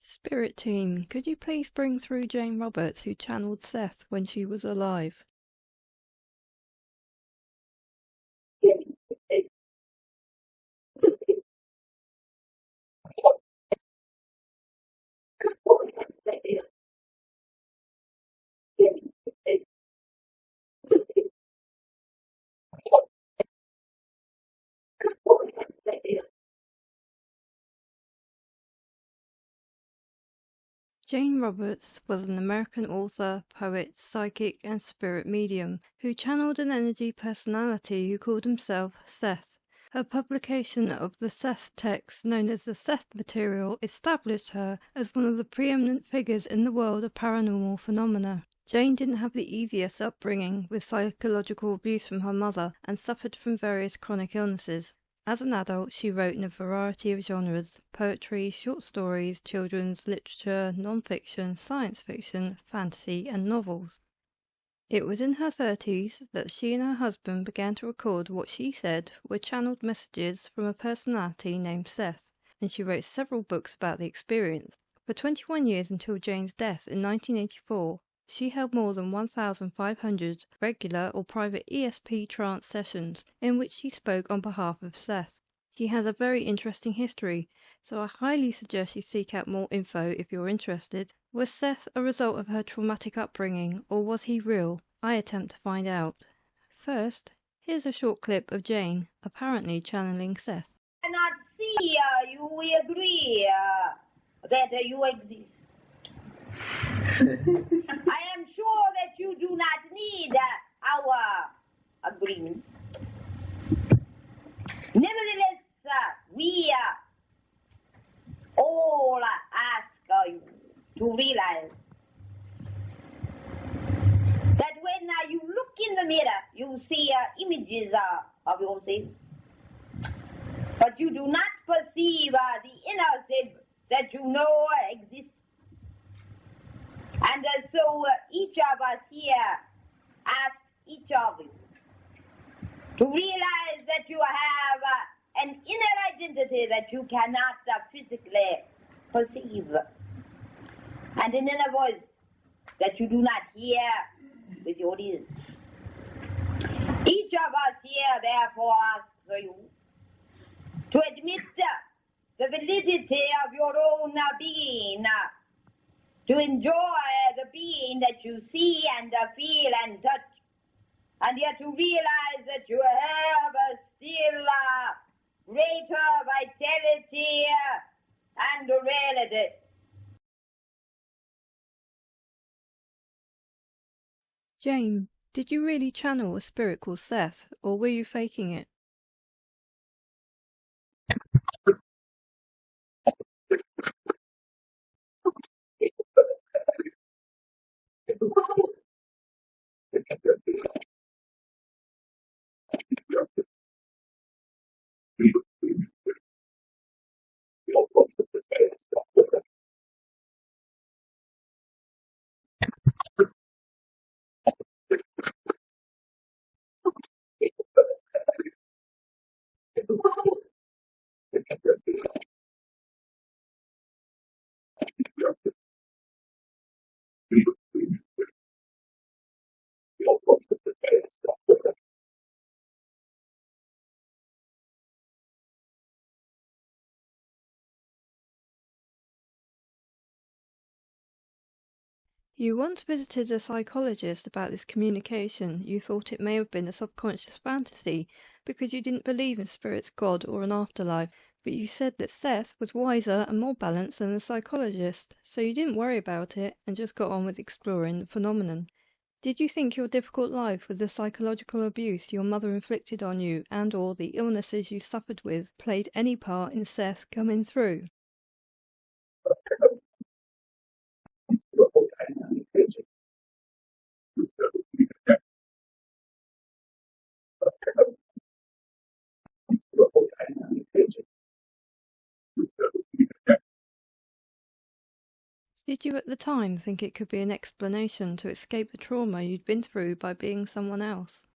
Spirit team, could you please bring through Jane Roberts, who channeled Seth when she was alive? Jane Roberts was an American author, poet, psychic, and spirit medium who channeled an energy personality who called himself Seth. Her publication of the Seth text, known as the Seth material, established her as one of the preeminent figures in the world of paranormal phenomena. Jane didn't have the easiest upbringing, with psychological abuse from her mother, and suffered from various chronic illnesses. As an adult, she wrote in a variety of genres: poetry, short stories, children's literature, non-fiction, science fiction, fantasy, and novels. It was in her 30s that she and her husband began to record what she said were channeled messages from a personality named Seth, and she wrote several books about the experience. For 21 years until Jane's death in 1984, she held more than 1,500 regular or private ESP trance sessions in which she spoke on behalf of Seth. She has a very interesting history, so I highly suggest you seek out more info if you're interested. Was Seth a result of her traumatic upbringing, or was he real? I attempt to find out. First, here's a short clip of Jane apparently channeling Seth. I cannot see you agree that you exist. I am sure that you do not need our agreement. Nevertheless, we all ask you to realize that when you look in the mirror, you see images of yourself, but you do not perceive the inner self that you know exists. And so each of us here asks each of you to realize that you have an inner identity that you cannot physically perceive, and an inner voice that you do not hear with your ears. Each of us here therefore asks you to admit the validity of your own being, to enjoy the being that you see and feel and touch, and yet to realize that you have still greater vitality and reality. Jane, did you really channel a spirit called Seth, or were you faking it? You once visited a psychologist about this communication. You thought it may have been a subconscious fantasy because you didn't believe in spirits, God, or an afterlife, but you said that Seth was wiser and more balanced than the psychologist, so you didn't worry about it and just got on with exploring the phenomenon. Did you think your difficult life with the psychological abuse your mother inflicted on you and or the illnesses you suffered with played any part in Seth coming through? Did you at the time think it could be an explanation to escape the trauma you'd been through by being someone else?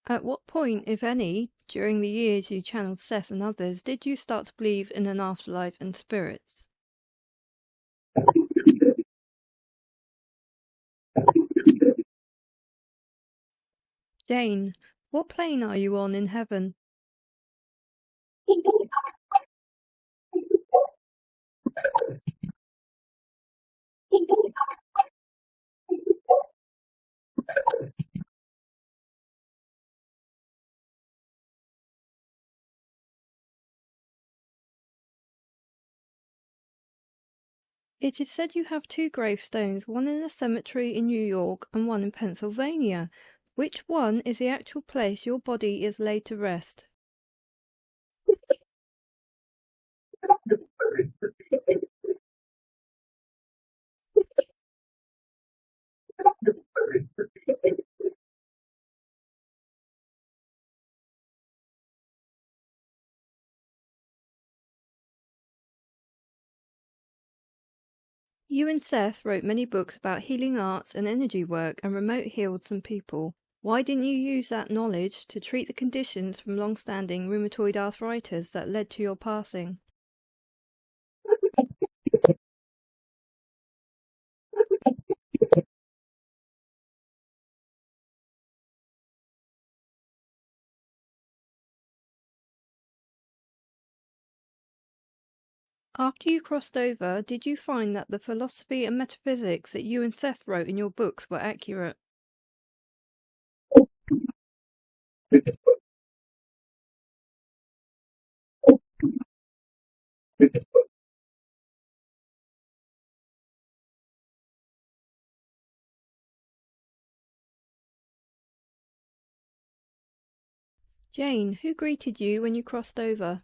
At what point, if any, during the years you channeled Seth and others, did you start to believe in an afterlife and spirits? Jane, what plane are you on in heaven? It is said you have 2 gravestones, one in a cemetery in New York and one in Pennsylvania. Which one is the actual place your body is laid to rest? You and Seth wrote many books about healing arts and energy work and remote healed some people. Why didn't you use that knowledge to treat the conditions from long-standing rheumatoid arthritis that led to your passing? After you crossed over, did you find that the philosophy and metaphysics that you and Seth wrote in your books were accurate? Jane, who greeted you when you crossed over?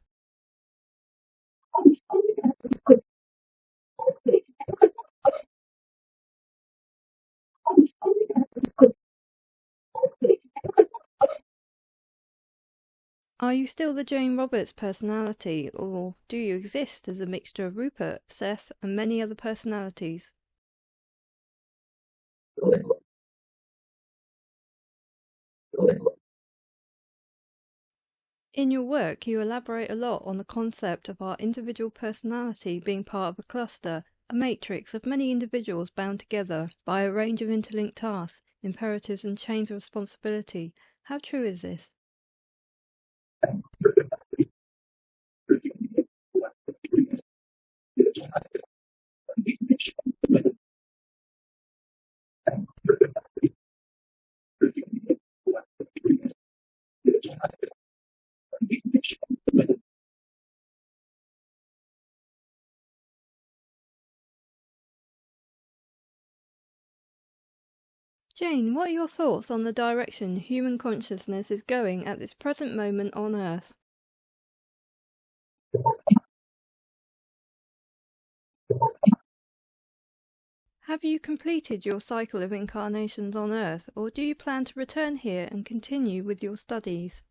Are you still the Jane Roberts personality, or do you exist as a mixture of Rupert, Seth, and many other personalities? In your work, you elaborate a lot on the concept of our individual personality being part of a cluster, a matrix of many individuals bound together by a range of interlinked tasks, imperatives, and chains of responsibility. How true is this? Jane, what are your thoughts on the direction human consciousness is going at this present moment on Earth? Have you completed your cycle of incarnations on Earth, or do you plan to return here and continue with your studies?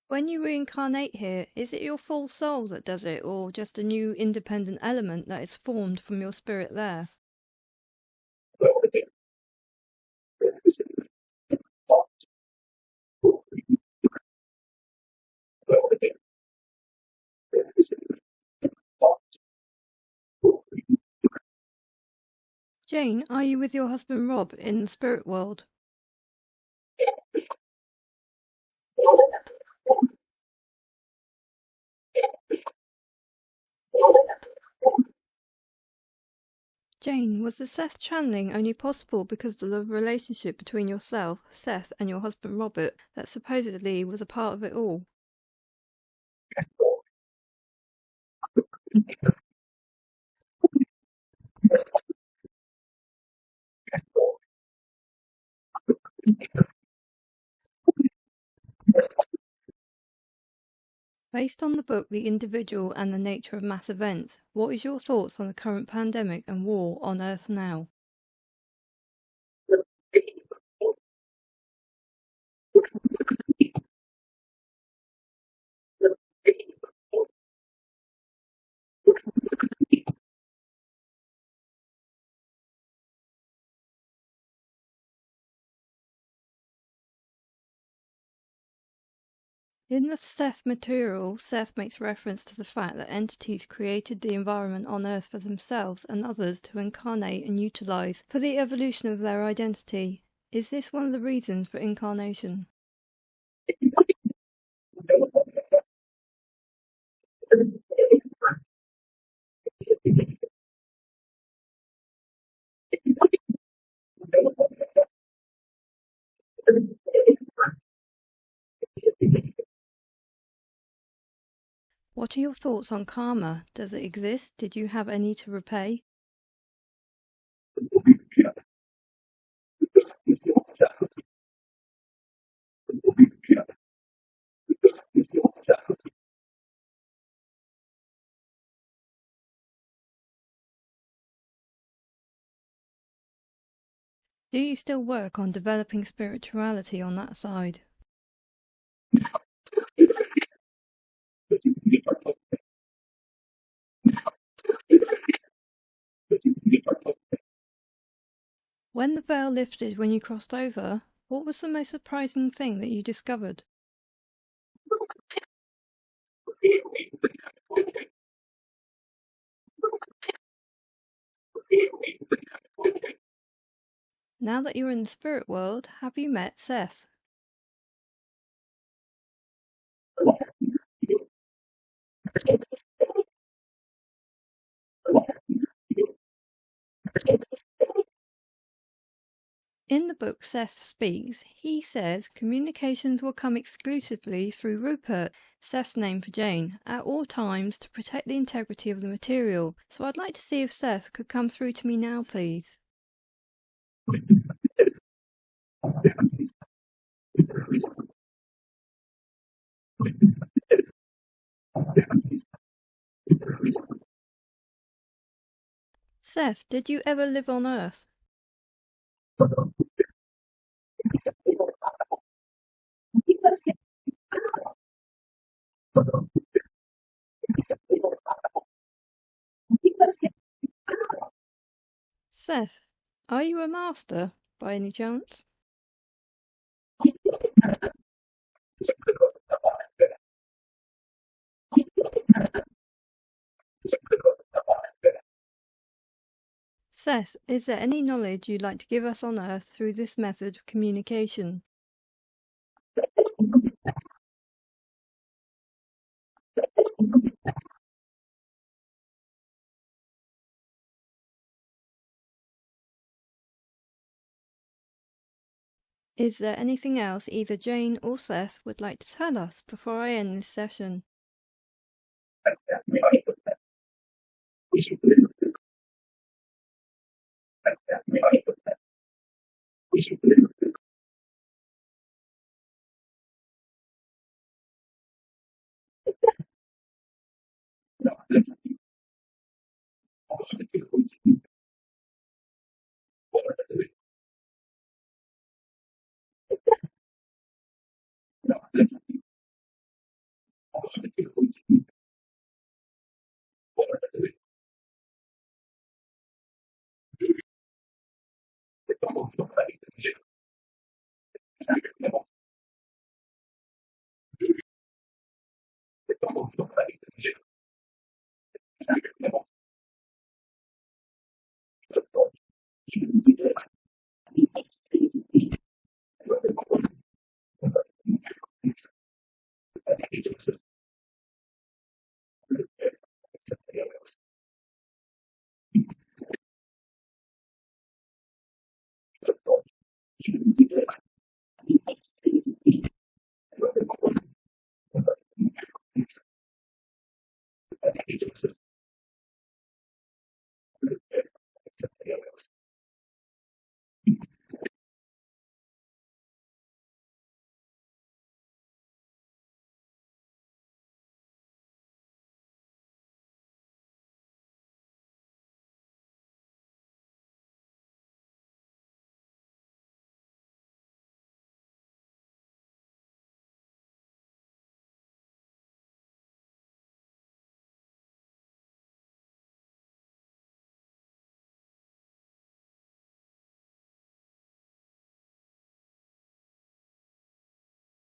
When you reincarnate here, is it your full soul that does it, or just a new independent element that is formed from your spirit there? Jane, are you with your husband Rob in the spirit world? Jane, was the Seth channeling only possible because of the relationship between yourself, Seth, and your husband Robert that supposedly was a part of it all? Based on the book The Individual and the Nature of Mass Events, what is your thoughts on the current pandemic and war on Earth now? In the Seth material, Seth makes reference to the fact that entities created the environment on Earth for themselves and others to incarnate and utilize for the evolution of their identity. Is this one of the reasons for incarnation? What are your thoughts on karma? Does it exist? Did you have any to repay? Do you still work on developing spirituality on that side? When the veil lifted when you crossed over, what was the most surprising thing that you discovered? Now that you're in the spirit world, have you met Seth? In the book Seth Speaks, he says communications will come exclusively through Rupert, Seth's name for Jane, at all times to protect the integrity of the material. So I'd like to see if Seth could come through to me now, please. Seth, did you ever live on Earth? Seth, are you a master, by any chance? Seth, is there any knowledge you'd like to give us on Earth through this method of communication? Is there anything else either Jane or Seth would like to tell us before I end this session?